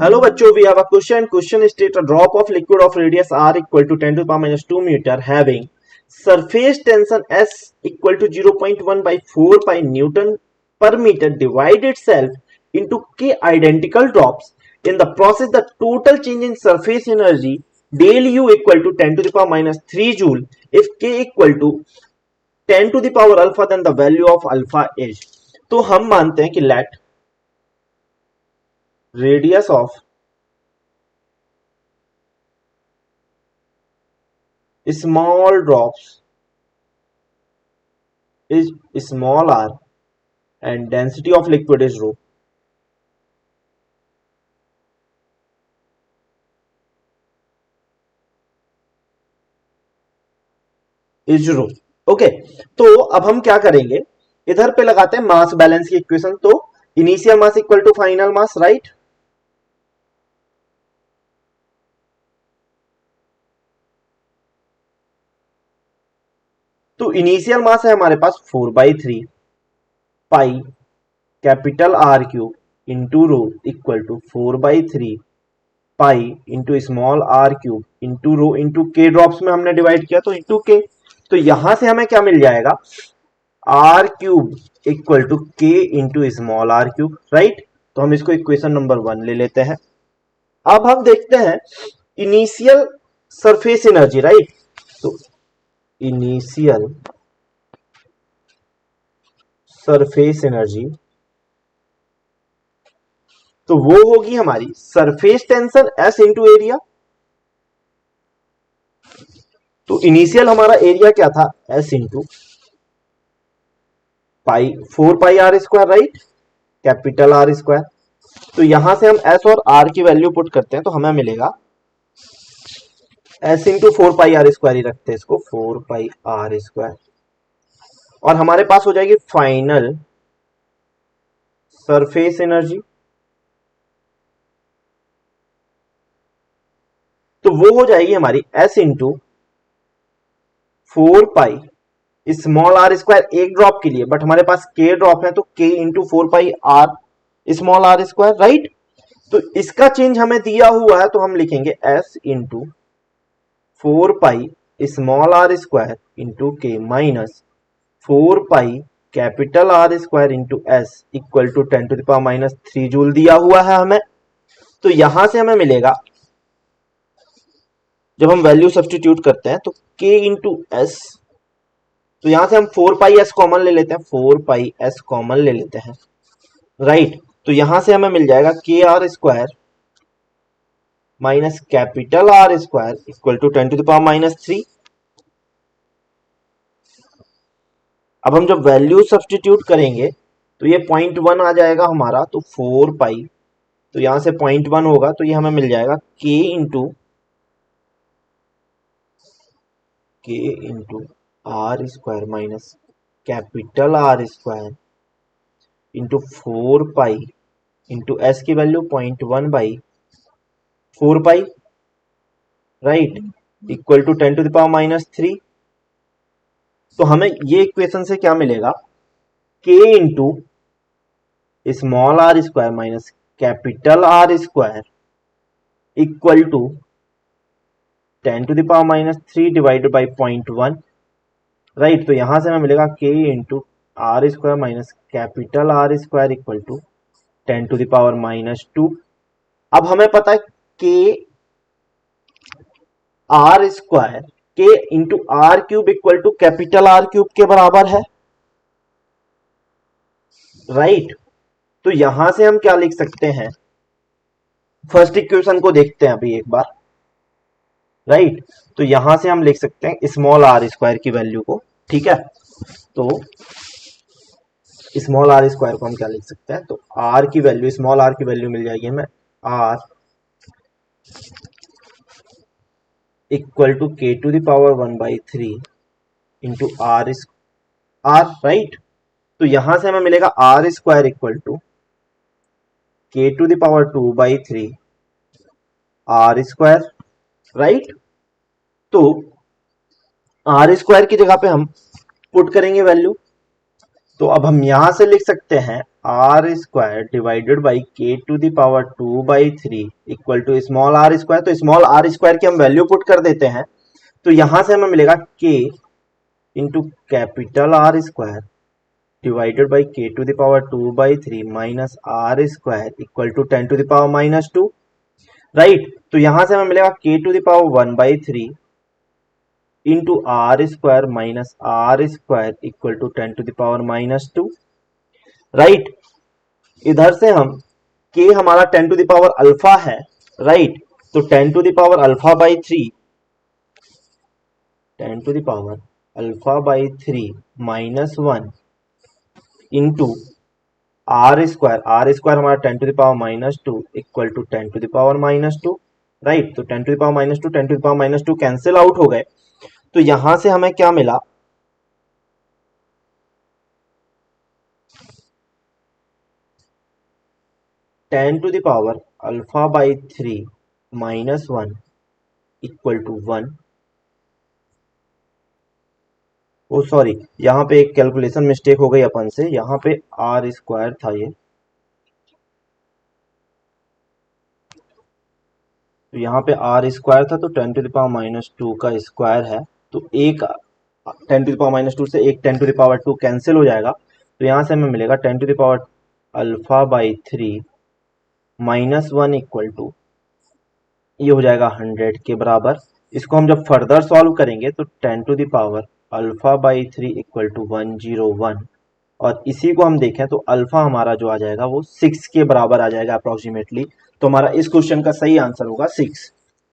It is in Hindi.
Hello बच्चों, we have a question. Question state a drop of liquid of radius r equal to 10 to the power minus 2 meter having surface tension S equal to 0.1 by 4 pi Newton per meter divide itself into k identical drops. In the process, the total change in surface energy del U equal to 10 to the power minus 3 joule if k equal to 10 to the power alpha, then the value of alpha is. तो हम मानते हैं कि let radius of small drops is small r and density of liquid is rho. is rho. Okay, तो अब हम क्या करेंगे, इधर पे लगाते हैं मास बैलेंस की इक्वेशन. तो initial mass equal to final mass, right. तो इनिशियल मास है हमारे पास 4/3 pi capital R cube into rho equal to 4/3 pi into small r cube into rho into K. Drops में हमने डिवाइड किया तो इंटू के. तो यहां से हमें क्या मिल जाएगा, R cube equal to K into small r cube, right. तो हम इसको इक्वेशन नंबर 1 ले लेते हैं. अब हम देखते हैं इनिशियल सरफेस एनर्जी, राइट. तो इनिशियल सरफेस एनर्जी तो वो होगी हमारी surface tension S into area. तो इनिशियल हमारा एरिया क्या था, S into pi 4 pi R square, right, capital R square. तो यहां से हम S और R की वैल्यू पुट करते हैं तो हमें मिलेगा S into 4 pi R square ही रखते हैं इसको, 4 पाई आर स्क्वायर. और हमारे पास हो जाएगी फाइनल सरफेस एनर्जी. तो वो हो जाएगी हमारी S into 4 pi small are square एक ड्रॉप के लिए, बट हमारे पास के ड्रॉप है तो K into 4 pi R small are square, right. तो इसका चेंज हमें दिया हुआ है तो हम लिखेंगे S into 4 pi small are square into K minus 4 pi capital R square into S equal to 10 to the power minus 3 joule दिया हुआ है हमें. तो यहां से हमें मिलेगा, जब हम वैल्यू सब्स्टिट्यूट करते हैं तो k इंटू एस, तो यहां से हम 4 पाई एस कॉमन ले लेते हैं, 4 पाई एस कॉमन ले लेते हैं, राइट. तो यहां से हमें मिल जाएगा K R square minus capital R square equal to 10 to the power minus 3. अब हम जब वैल्यू सब्स्टिट्यूट करेंगे तो ये 0.1 आ जाएगा हमारा, तो 4 पाई, तो यहां से 0.1 होगा तो ये हमें मिल जाएगा K into are square minus capital R square into 4 pi into S की value 0.1 by 4 pi, right, equal to 10 to the power minus 3. तो हमें ये इक्वेशन से क्या मिलेगा, k into small are square minus capital R square equal to 10 to the power minus 3 divided by 0.1, right. तो यहां से हमें मिलेगा k into are square minus capital R square equal to 10 to the power minus 2. अब हमें पता है k R square K into R cube equal to capital R cube के बराबर है, राइट. तो यहां से हम क्या लिख सकते हैं, फर्स्ट इक्वेशन को देखते हैं अभी एक बार, राइट. तो यहां से हम लिख सकते हैं स्मॉल आर स्क्वायर की वैल्यू को, ठीक है. तो स्मॉल आर स्क्वायर को हम क्या लिख सकते हैं, तो आर की वैल्यू, स्मॉल आर की वैल्यू मिल जाएगी हमें R equal to K to the power 1/3 into R, right. तो यहां से हमें मिलेगा R square equal to K to the power 2/3 R square, right. तो आर स्क्वायर की जगह पे हम पुट करेंगे वैल्यू. तो अब हम यहां से लिख सकते हैं R square divided by K to the power 2/3 equal to small are square. तो स्मॉल आर स्क्वायर की हम वैल्यू पुट कर देते हैं, तो यहां से हमें मिलेगा K into capital R square divided by K to the power 2/3 minus R square equal to 10 to the power -2, right. तो यहां से हमें मिलेगा K to the power 1/3 into are square minus R square equal to 10 to the power -2, right. इधर से हम के हमारा 10 टू द पावर अल्फा है, राइट। तो 10 to the power alpha by 3, 10 to the power alpha by 3 -1 into are square हमारा 10 to the power -2 equal to 10 to the power -2, right. तो 10 to the power -2 10 to the power -2 cancel out हो गए। तो यहां से हमें क्या मिला, 10 to the power alpha by 3 -1 equal to 1। Oh sorry, यहाँ पे एक कैलकुलेशन मिस्टेक हो गई अपन से, यहाँ पे आर स्क्वायर था ये, तो यहाँ पे आर स्क्वायर था, तो 10 टू द पावर -2 का स्क्वायर है, तो एक 10 टू द पावर -2 से एक 10 टू द पावर 2 कैंसिल हो जाएगा। तो यहाँ से हमें मिलेगा 10 to the power alpha by 3 -1 equal to, ये हो जाएगा 100 के बराबर। इसको हम जब फर्दर सॉल्व करेंगे तो 10 to the power alpha by 3 equal to 101, और इसी को हम देखें तो अल्फा हमारा जो आ जाएगा वो 6 के बराबर आ जाएगा अप्रोक्सीमेटली। तो हमारा इस क्वेश्चन का सही आंसर होगा 6।